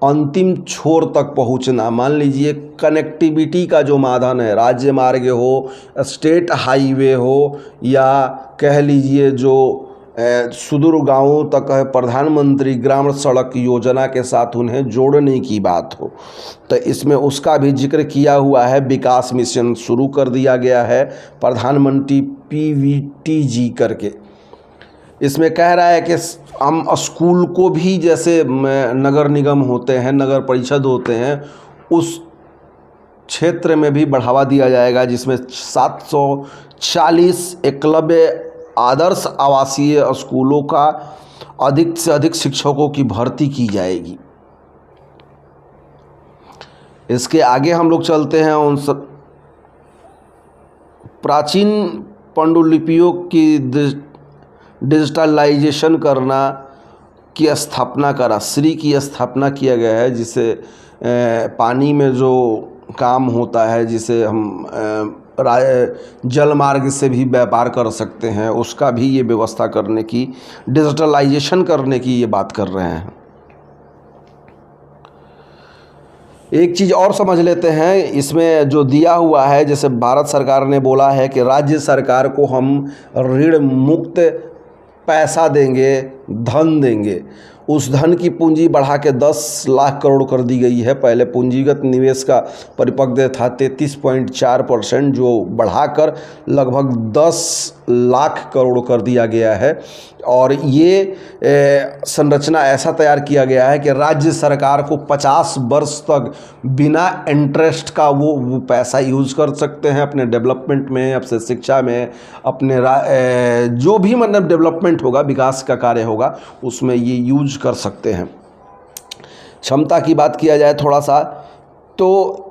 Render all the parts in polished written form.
अंतिम छोर तक पहुंचना। मान लीजिए कनेक्टिविटी का जो माधन है, राज्य मार्ग हो, स्टेट हाईवे हो, या कह लीजिए जो सुदूर गांवों तक है, प्रधानमंत्री ग्राम सड़क योजना के साथ उन्हें जोड़ने की बात हो, तो इसमें उसका भी जिक्र किया हुआ है। विकास मिशन शुरू कर दिया गया है प्रधानमंत्री PVTG करके। इसमें कह रहा है कि हम स्कूल को भी, जैसे नगर निगम होते हैं, नगर परिषद होते हैं, उस क्षेत्र में भी बढ़ावा दिया जाएगा, जिसमें 740 एकलव्य आदर्श आवासीय स्कूलों का अधिक से अधिक शिक्षकों की भर्ती की जाएगी। इसके आगे हम लोग चलते हैं, उन सब प्राचीन पांडुलिपियों की डिजिटलाइजेशन करना की स्थापना करा, श्री की स्थापना किया गया है, जिसे पानी में जो काम होता है, जिसे हम जल मार्ग से भी व्यापार कर सकते हैं, उसका भी ये व्यवस्था करने की, डिजिटलाइजेशन करने की ये बात कर रहे हैं। एक चीज़ और समझ लेते हैं इसमें जो दिया हुआ है, जैसे भारत सरकार ने बोला है कि राज्य सरकार को हम ऋण मुक्त पैसा देंगे, धन देंगे। उस धन की पूंजी बढ़ा के 10 लाख करोड़ कर दी गई है। पहले पूंजीगत निवेश का परिपक्व था 33.4%, जो बढ़ाकर लगभग 10 लाख करोड़ कर दिया गया है। और ये संरचना ऐसा तैयार किया गया है कि राज्य सरकार को 50 वर्ष तक बिना इंटरेस्ट का वो पैसा यूज़ कर सकते हैं अपने डेवलपमेंट में, अपने शिक्षा में, अपने जो भी मतलब डेवलपमेंट होगा, विकास का कार्य होगा, उसमें ये यूज कर सकते हैं। क्षमता की बात किया जाए थोड़ा सा, तो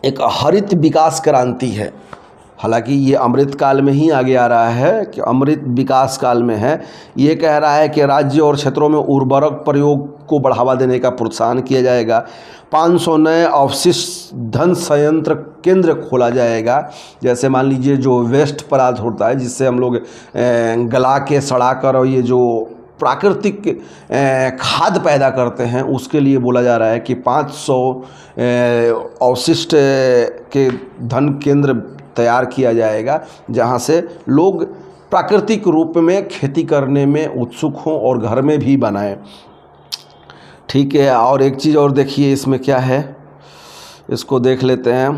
एक हरित विकास क्रांति है। हालांकि ये अमृत काल में ही आगे आ रहा है कि अमृत विकास काल में है। ये कह रहा है कि राज्य और क्षेत्रों में उर्वरक प्रयोग को बढ़ावा देने का प्रोत्साहन किया जाएगा। 500 नए अवशिष्ट धन संयंत्र केंद्र खोला जाएगा। जैसे मान लीजिए जो वेस्ट पदार्थ होता है, जिससे हम लोग गला के सड़ा कर और ये जो प्राकृतिक खाद पैदा करते हैं, उसके लिए बोला जा रहा है कि 500 अवशिष्ट के धन केंद्र तैयार किया जाएगा, जहां से लोग प्राकृतिक रूप में खेती करने में उत्सुक हों और घर में भी बनाएं। ठीक है। और एक चीज़ और देखिए इसमें क्या है, इसको देख लेते हैं।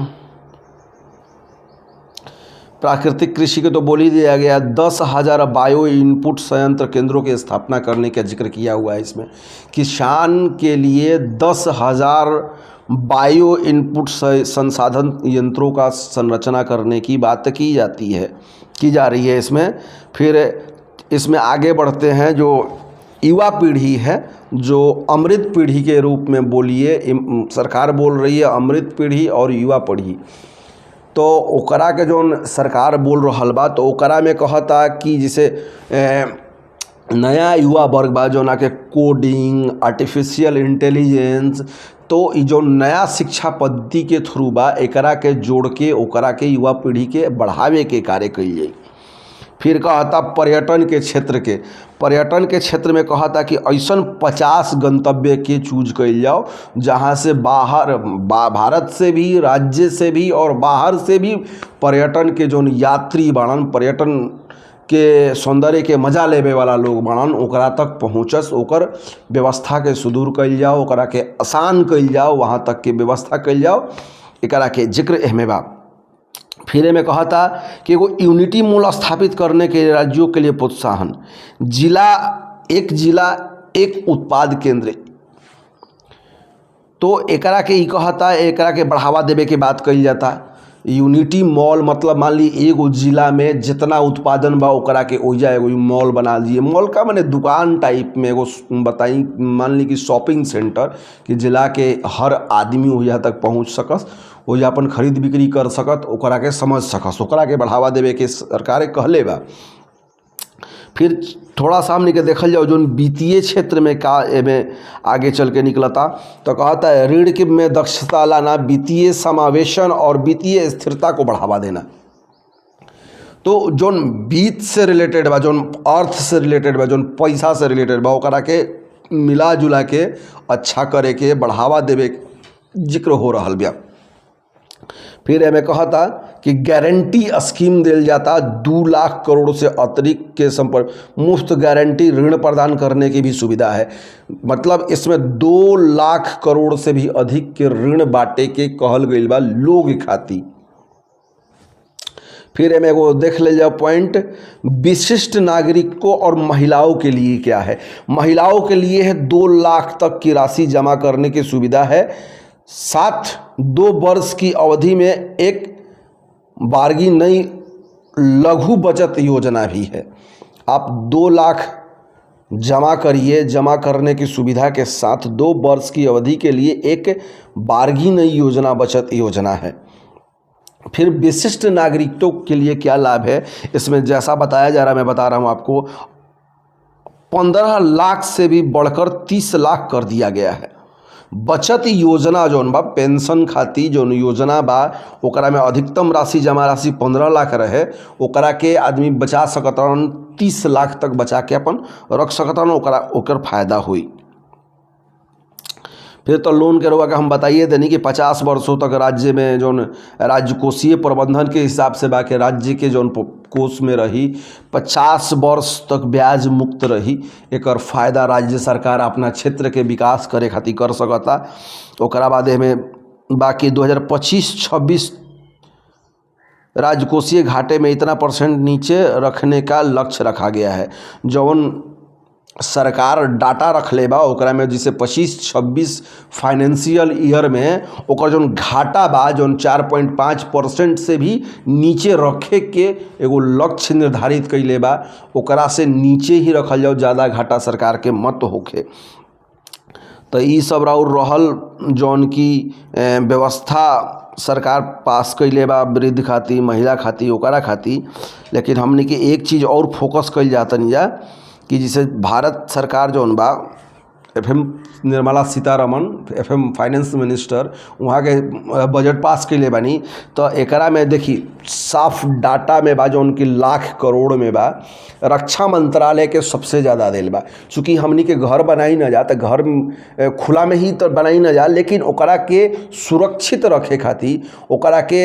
प्राकृतिक कृषि के तो बोल ही दिया गया। 10,000 बायो इनपुट संयंत्र केंद्रों की स्थापना करने का जिक्र किया हुआ है। इसमें किसान के लिए 10,000 बायो इनपुट संसाधन यंत्रों का संरचना करने की बात की जा रही है इसमें। फिर इसमें आगे बढ़ते हैं, जो युवा पीढ़ी है, जो अमृत पीढ़ी के रूप में बोलिए, सरकार बोल रही है अमृत पीढ़ी और युवा पीढ़ी। तो ओकरा के जो सरकार बोल रहल बा, तो ओकरा में कहता कि जैसे नया युवा वर्ग बा, जो ना के कोडिंग, आर्टिफिशियल इंटेलिजेंस, तो जो नया शिक्षा पद्धति के थ्रू बा, एकरा के जोड़ के ओकरा के युवा पीढ़ी के बढ़ावे के कार्य कइल जाई। फिर कहता पर्यटन के क्षेत्र में कहता कि ऐसन 50 गंतव्य के चूज कइल जाओ, जहाँ से बाहर भारत से भी, राज्य से भी और बाहर से भी पर्यटन के जो यात्री बाड़न, पर्यटन के सौंदर्य के मजा लेवे वाला लोग बाड़न, ओकरा तक पहुँचस, ओकर व्यवस्था के सुदूर कइल जाओ, ओकरा के आसान कइल जाओ, वहाँ तक के व्यवस्था कइल जाओ। एकरा के जिक्र एहमे बा। फिर में कहता कि एगो यूनिटी मूल स्थापित करने के राज्यों के लिए प्रोत्साहन, जिला एक उत्पाद केंद्र। तो एकरा के कहता, एकरा के बढ़ावा देवे के बात कइल जाता। यूनिटी मॉल मतलब मान ली एगो जिला में जितना उत्पादन बा, ओकरा के ओइजा एगो मॉल बना दिए। मॉल का माने दुकान टाइप में एगो बताई, मान ली कि शॉपिंग सेंटर, कि जिला के हर आदमी ओइजा तक पहुँच सकस, ओइजा अपन खरीद बिक्री कर सकत, ओकरा के समझ सकस, ओकरा के बढ़ावा देवे के सरकार कहले बा। फिर थोड़ा सा हमने के देखल जाओ जो वित्तीय क्षेत्र में का एमें आगे चल के निकलता, तो कहता है ऋण के में दक्षता लाना, वित्तीय समावेशन और वित्तीय स्थिरता को बढ़ावा देना। तो जोन वित्त से रिलेटेड बा, जोन अर्थ से रिलेटेड बा, जोन पैसा से रिलेटेड बा, ओकरा के मिला जुला के अच्छा करे के बढ़ावा देवे के जिक्र हो रहा बिया। फिर एमे कहता कि गारंटी स्कीम दिल जाता 2 लाख करोड़ से अतिरिक्त के संपर्क मुफ्त गारंटी ऋण प्रदान करने की भी सुविधा है। मतलब इसमें 2 लाख करोड़ से भी अधिक के ऋण बांटे के कहल गई बा लोग खाती। फिर एमे एगो देख ले जाओ पॉइंट, विशिष्ट नागरिकों और महिलाओं के लिए क्या है। महिलाओं के लिए है 2 लाख तक की राशि जमा करने की सुविधा है। साथ 2 वर्ष की अवधि में एक बारगी नई लघु बचत योजना भी है। आप 2 लाख जमा करिए, जमा करने की सुविधा के साथ 2 वर्ष की अवधि के लिए एक बारगी नई योजना बचत योजना है। फिर विशिष्ट नागरिकों के लिए क्या लाभ है, इसमें जैसा बताया जा रहा है मैं बता रहा हूँ आपको, 15 लाख से भी बढ़कर 30 लाख कर दिया गया है। बचत योजना जौन बा पेंशन खाती जौन योजना बा ओकरा में अधिकतम राशि जमा राशि 15 लाख रहे, ओकरा के आदमी बचा सकतन 30 लाख तक बचा के अपन रख सकतन, ओकर फायदा हुई। फिर तो लोन के रुआ के हम बताइए देनी कि 50 वर्षों तक राज्य में जौन राजकोषीय प्रबंधन के हिसाब से बा के राज्य के जौन कोष में रही 50 वर्ष तक ब्याज मुक्त रही। एकर फायदा राज्य सरकार अपना क्षेत्र के विकास करे खातिर कर सकता। ओकरा बाद में बाकी 2025-26 राजकोषीय घाटे में इतना % नीचे रखने का लक्ष्य रखा गया है। जौन सरकार डाटा रख ले बा ओकरा में जिसे 25-26 फाइनेंशियल ईयर में ओकर जौन घाटा बा जौन 4.5% से भी नीचे रखे के एगो लक्ष्य निर्धारित कैले बा। ओकरा से नीचे ही रखल जाओ, ज़्यादा घाटा सरकार के मत होखे। तो ई सब और रहल जौन की व्यवस्था सरकार पास कैले बा वृद्ध खाती, महिला खाती, ओकरा खाती। लेकिन हमने के एक चीज़ और फोकस कैल जातनी जा कि जिसे भारत सरकार जौन बा FM Nirmala Sitharaman FM finance minister वहाँ के बजट पास कैले बानी। तो एकरा में देखी साफ डाटा में बा जौन की लाख करोड़ में बा रक्षा मंत्रालय के सबसे ज़्यादा दिल बा। चूँकि हमनी के घर बनाई न जा तो घर खुला में ही तो बनाई न जा, लेकिन ओकरा के सुरक्षित रखे खातिर ओकरा के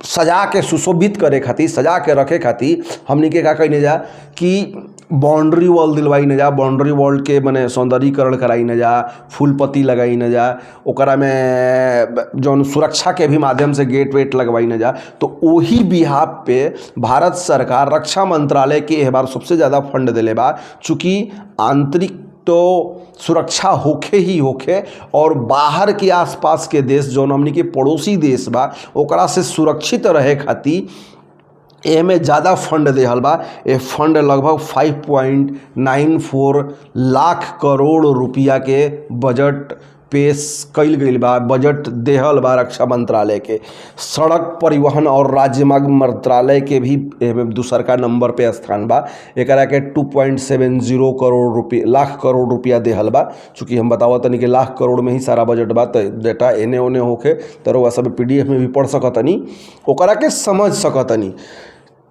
सजा के सुशोभित करे खातिर, सजा के रखे खातिर हमनी के का कही जा कि बाउंड्री वॉल दिलवाई न जा, बाउंड्री वॉल के मने सौंदर्यीकरण कराई न जा, फूल पत्ती लगाई न जा, ओकरा में जौन सुरक्षा के भी माध्यम से गेट वेट लगवाई न जा। तो वही बिहाफ पे भारत सरकार रक्षा मंत्रालय के एह बार सबसे ज़्यादा फंड दिले बा। चूँकि आंतरिक तो सुरक्षा होखे ही होखे और बाहर के आसपास के देश जौन हमनी के पड़ोसी देश बा ओकरा से सुरक्षित रहे खातिर एमे ज़्यादा फंड देहल बा। ये फंड लगभग 5.94 लाख करोड़ रुपया के बजट पेश कैल गई बा, बजट देहल बा रक्षा मंत्रालय के। सड़क परिवहन और राजमार्ग मंत्रालय के भी दूसर का नंबर पे स्थान बा। एकरा के 2.70 लाख करोड़ रुपया देहल बा। चूँकि हम बतावत तनी कि लाख करोड़ में ही सारा बजट बा, तो डेटा एने ओने होके तो वह सब PDF में भी पढ़ सकतनी, ओकरा के समझ सकतनी।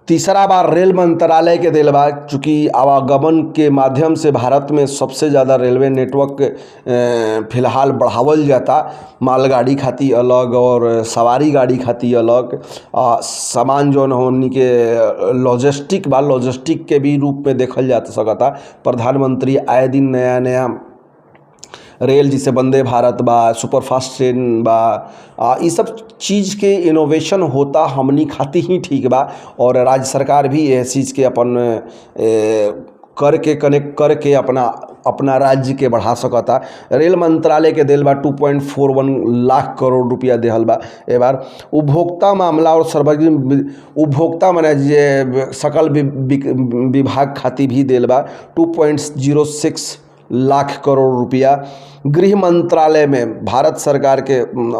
तीसरा बार रेल मंत्रालय के दिल बा। चूँकि आवागमन के माध्यम से भारत में सबसे ज़्यादा रेलवे नेटवर्क फिलहाल बढ़ावल जाता। मालगाड़ी खाती अलग और सवारी गाड़ी खाती अलग। सामान जौन होनी के लॉजिस्टिक बा, लॉजिस्टिक के भी रूप में देखल जा सकता। प्रधानमंत्री आए दिन नया नया रेल जिसे वंदे भारत बा, सुपर फास्ट ट्रेन बा, ये सब चीज़ के इनोवेशन होता हमनी खाती ही ठीक बा। और राज्य सरकार भी यह चीज़ के अपन करके कनेक्ट करके अपना राज्य के बढ़ा सकता। रेल मंत्रालय के दिल बा 2.41 लाख करोड़ रुपया देहल बा। ए बार उपभोक्ता मामला और सार्वजनिक उपभोक्ता माने जे सकल विभाग खाती भी दिल बा 2.06 लाख करोड़ रुपया। गृह मंत्रालय में भारत सरकार के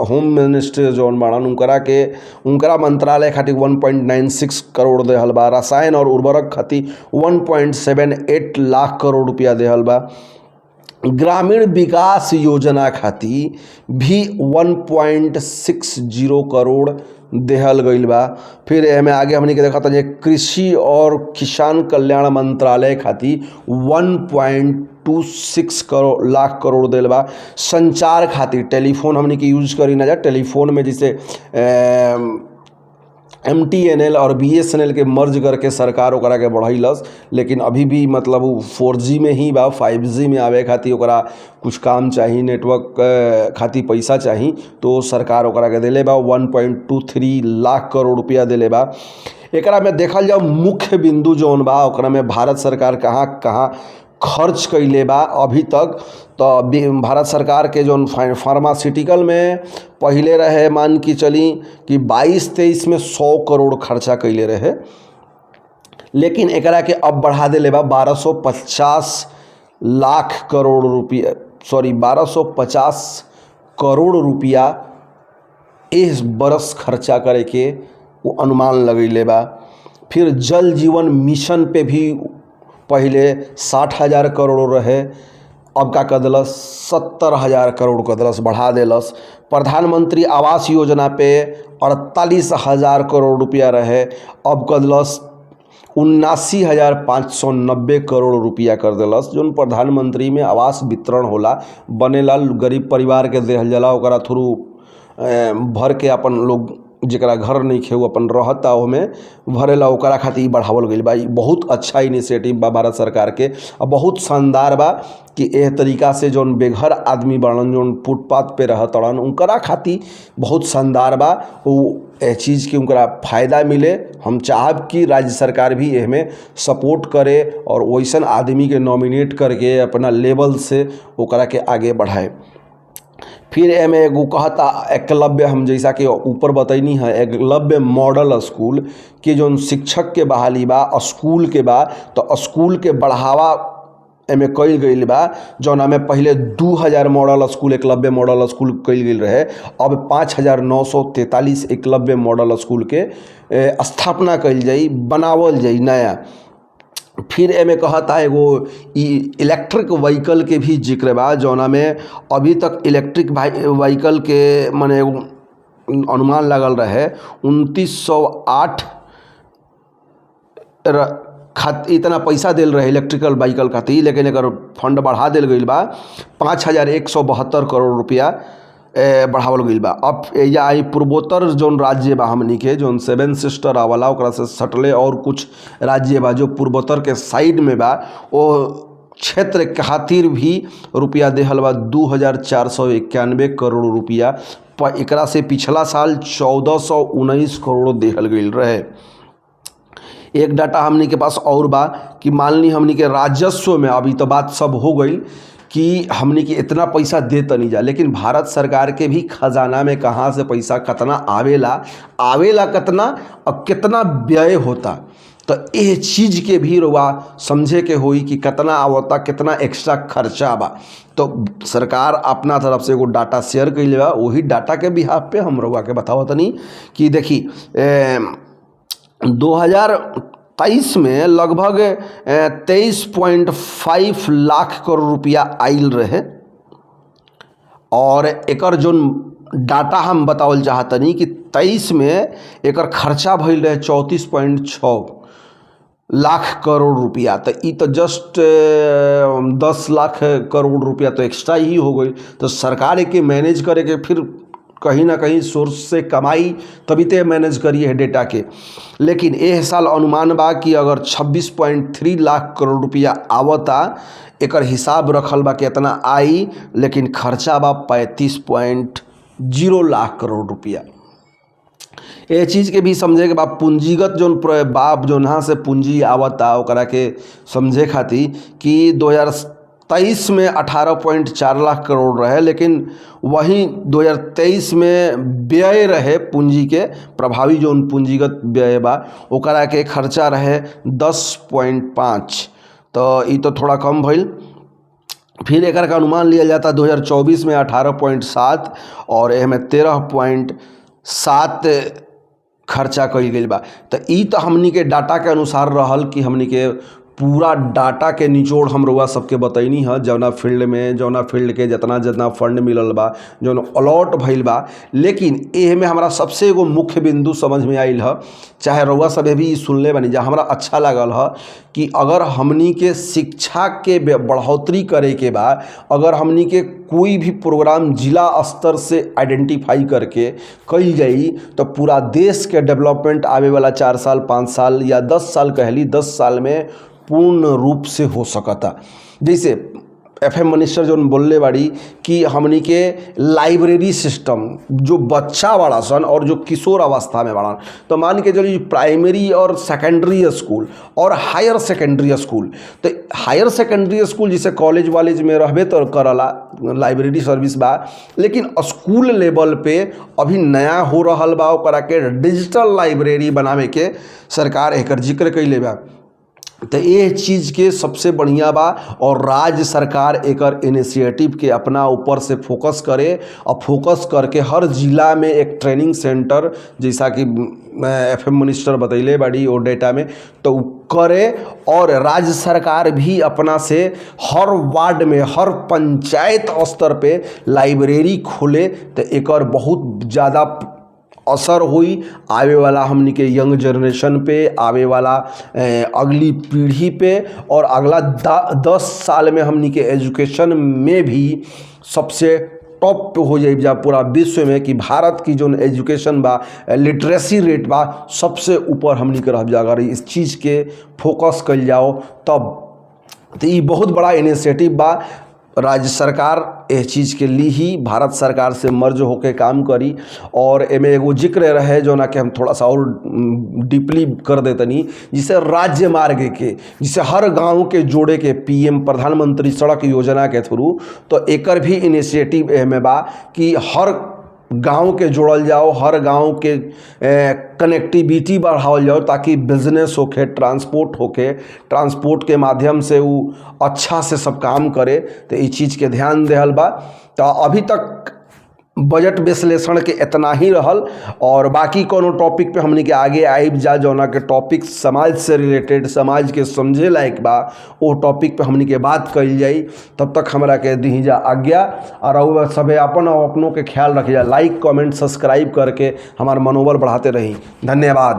होम मिनिस्टर जौन बाड़न उनकरा मंत्रालय खातिर 1.96 करोड़ देहल बा। रसायन और उर्वरक खातिर 1.78 लाख करोड़ रुपया देहल बा। ग्रामीण विकास योजना खातिर भी 1.60 करोड़ देहल गईल बा। फिर एमे आगे हमनी के देखा था कृषि और किसान कल्याण मंत्रालय खातिर 1.26 लाख करोड़ दिल बा संचार खातिर। टेलीफोन हमने के यूज करी ना जा, टेलीफोन में जैसे MTNL और BSNL के मर्ज करके सरकार ओकरा के बढ़ैलस, लेकिन अभी भी मतलब वो 4G में ही बा। 5G में आवे खातिर ओकरा कुछ काम चाहिए, नेटवर्क खातिर पैसा चाहिए, तो सरकार ओकरा के दिले बा 1.23 लाख करोड़ रुपया दिले बा। एकरा में देखल जाओ मुख्य बिंदु जौन बा ओकरा में भारत सरकार कहाँ कहाँ खर्च कैले बा अभी तक। तो भारत सरकार के जौन फार्मास्यूटिकल में पहले रहे, मान के चली कि 22-23 में 100 करोड़ खर्चा कैले रहे, लेकिन एकरा के अब बढ़ा दिले बा 1250 लाख करोड़ रुपया, 1250 करोड़ रुपया इस बरस खर्चा करे के वो अनुमान लगैले बा। फिर जल जीवन मिशन पे भी पहले 60,000 करोड़ रहे, अब का कर दिलस 70,000 करोड़ कर दिलस, बढ़ा दिलस। प्रधानमंत्री आवास योजना पे 48,000 करोड़ रुपया रहे, अब कर दिलस 79,590 करोड़ रुपया कर दिलस। जो प्रधानमंत्री में आवास वितरण होला, बनेला गरीब परिवार के देहल जाला, ओकरा थ्रू भर के अपन लोग जरा घर नहीं खे अपन रहता ओमे भरेला, ओकरा खातिर बढ़ावल गई बा। बहुत अच्छा इनिशिएटिव बा भारत सरकार के, और बहुत शानदार बा कि एह तरीका से जौन बेघर आदमी बड़न, जौन फुटपाथ पे रहतड़न, उनकरा खातिर बहुत शानदार बा। वो एह चीज़ के उनकरा फ़ायदा मिले। हम चाहब कि राज्य सरकार भी एहमे सपोर्ट करे और वैसन आदमी के नॉमिनेट करके अपना लेवल से ओकरा के आगे बढ़ाए। फिर एमे एगो कहता एकलव्य, हम जैसा कि ऊपर बतैनी है, एकलव्य मॉडल स्कूल के जौन शिक्षक के बहाली बा स्कूल के बा, तो स्कूल के बढ़ावा एमे कईल गईल बा। जौना में पहले 2000 model school Eklavya model school कईल गईल रहे, अब 5943 एकलव्य मॉडल स्कूल के स्थापना कईल जाई, बनावल जाई नया। फिर एमे कहता है एगो इलेक्ट्रिक व्हीकल के भी जिक्र बा, जौना में अभी तक इलेक्ट्रिक व्हीकल के माने अनुमान लगल रहे 2908 इतना पैसा दिल रहे इलेक्ट्रिकल व्हीकल खातिर, लेकिन एक फंड बढ़ा दिल गई बा 5172 करोड़ रुपया बढ़ावल गई बा। अब या आई पूर्वोत्तर जौन राज्य बा हमनी के, जौन 7 सिस्टर आवाला, ओकरा से सटले और कुछ राज्य बा जो पूर्वोत्तर के साइड में बा, वो क्षेत्र खातिर भी रुपया देहल बा 2491 करोड़ रुपया। एकरा से पिछला साल 1419 करोड़ देहल गई रहे। एक डाटा हमनी के पास और बा कि मान ली हमनी के राजस्व में, अभी तो बात सब हो गई कि हमनी के इतना पैसा दे तनी जा, लेकिन भारत सरकार के भी खजाना में कहाँ से पैसा कितना आवेला कितना और कितना व्यय होता, तो ये चीज़ के भी रुआ समझे के होई कि कितना आवता, कितना एक्स्ट्रा खर्चा बा। तो सरकार अपना तरफ से एगो डाटा शेयर कैले बा, वही डाटा के बिहाफ पे हम रुआ के बताओ तनी कि देखी 2023 में लगभग 23.5 लाख करोड़ रुपया आयल रहे, और एकर जोन डाटा हम बतावल चाहतनी कि 23 में एकर खर्चा भइल रहे 34.6 लाख करोड़ रुपया। तो ये तो जस्ट 10 लाख करोड़ रुपया तो एक्स्ट्रा ही हो गई। तो सरकार के मैनेज करे के फिर कहीं ना कहीं सोर्स से कमाई तभी तो मैनेज करी है डेटा के। लेकिन एह साल अनुमान बा कि अगर 26.3 लाख करोड़ रुपया आवता, एकर हिसाब रखल बा कि इतना आई, लेकिन खर्चा बा 35.0 लाख करोड़ रुपया। ये चीज़ के भी समझे के बाद पूंजीगत जोन बाप जो यहाँ से पूंजी आवता ओकरा के समझे खातिर कि 2023 में 18.4 लाख करोड़ रहे, लेकिन वहीं 2023 में व्यय रहे पूंजी के प्रभावी जोन पूंजीगत व्यय बा ओकरा के खर्चा रहे 10.5, तो ये तो थोड़ा कम भइल। फिर एकर का अनुमान लिया जाता 2024 में 18.7 और एमे 13.7 खर्चा कईल गई बा। तो ई तो हमनी के डाटा के अनुसार रहल कि हमनी के पूरा डाटा के निचोड़ हम रउआ सबके बतैनी है, जौना फील्ड में जौना फील्ड के जितना जितना फंड मिलल बा, जौन अलॉट भइल बा। लेकिन एह में हमारा सबसे एगो मुख्य बिंदु समझ में आइल है, चाहे रउआ सब भी सुनले बनी जा, हमरा अच्छा लागल है कि अगर हमनी के शिक्षा के बढ़ोतरी करे के बा, अगर हमनी के कोई भी प्रोग्राम जिला स्तर से आइडेंटिफाई करके कइल जाई तो पूरा देश के डेवलपमेंट आवे वाला 4 साल 5 साल या 10 साल कहली 10 साल में पूर्ण रूप से हो सकता। जैसे FM मिनिस्टर जो बोलले बाड़ी कि हमनी के लाइब्रेरी सिस्टम जो बच्चा बड़ा सन और जो किशोर अवस्था में बड़ा, तो मान के चलिए प्राइमरी और सेकेंडरी स्कूल और हायर सेकेंडरी स्कूल, तो हायर सेकेंडरी स्कूल जैसे कॉलेज वालेज में रहबे तो करला लाइब्रेरी सर्विस बा, लेकिन स्कूल लेवल पे अभी नया हो रहल बा ओकरा के डिजिटल लाइब्रेरी बनावे के सरकार एकर जिक्र कइले बा। तो ये चीज़ के सबसे बढ़िया बा और राज्य सरकार एकर इनिशिएटिव के अपना ऊपर से फोकस करे और फोकस करके हर जिला में एक ट्रेनिंग सेंटर जैसा कि FM मिनिस्टर बतैले बाड़ी और डेटा में तो करे, और राज्य सरकार भी अपना से हर वार्ड में हर पंचायत स्तर पे लाइब्रेरी खोले तो एकर बहुत ज़्यादा असर हुई आवे वाला हमनी के यंग जनरेशन पे, आवे वाला अगली पीढ़ी पे, और अगला 10 साल में हमनी के एजुकेशन में भी सबसे टॉप पे हो जाए जा पूरा विश्व में कि भारत की जो एजुकेशन बा लिटरेसी रेट बा सबसे ऊपर हमनी के रह जा। अगर इस चीज़ के फोकस कल जाओ तब तो ये बहुत बड़ा इनिशिएटिव बा। राज्य सरकार इस चीज़ के लिए ही भारत सरकार से मर्ज होकर काम करी। और एमे एगो जिक्र रहे जो ना कि हम थोड़ा सा और डीपली कर देतनी, जिसे राज्य मार्ग के जिसे हर गांव के जोड़े के PM प्रधानमंत्री सड़क योजना के थ्रू, तो एकर भी इनिशिएटिव एमे बा कि हर गांव के जोड़ल जाओ, हर गांव के कनेक्टिविटी बढ़ावल जाओ ताकि बिजनेस होके, ट्रांसपोर्ट होके, ट्रांसपोर्ट के माध्यम से वो अच्छा से सब काम करे। तो इस चीज़ के ध्यान देहल बा। तो अभी तक बजट विश्लेषण के इतना ही रहल, और बाकी कोनो टॉपिक पे हमने के आगे आइब जा जौना के टॉपिक समाज से रिलेटेड, समाज के समझे लायक बा, वो टॉपिक पे हमने के बात कइल जाई। तब तक हमरा के दी जा आज्ञा, और सब अपन और अपनों के ख्याल रखिए। लाइक कमेंट सब्सक्राइब करके हमार मनोबल बढ़ाते रही। धन्यवाद।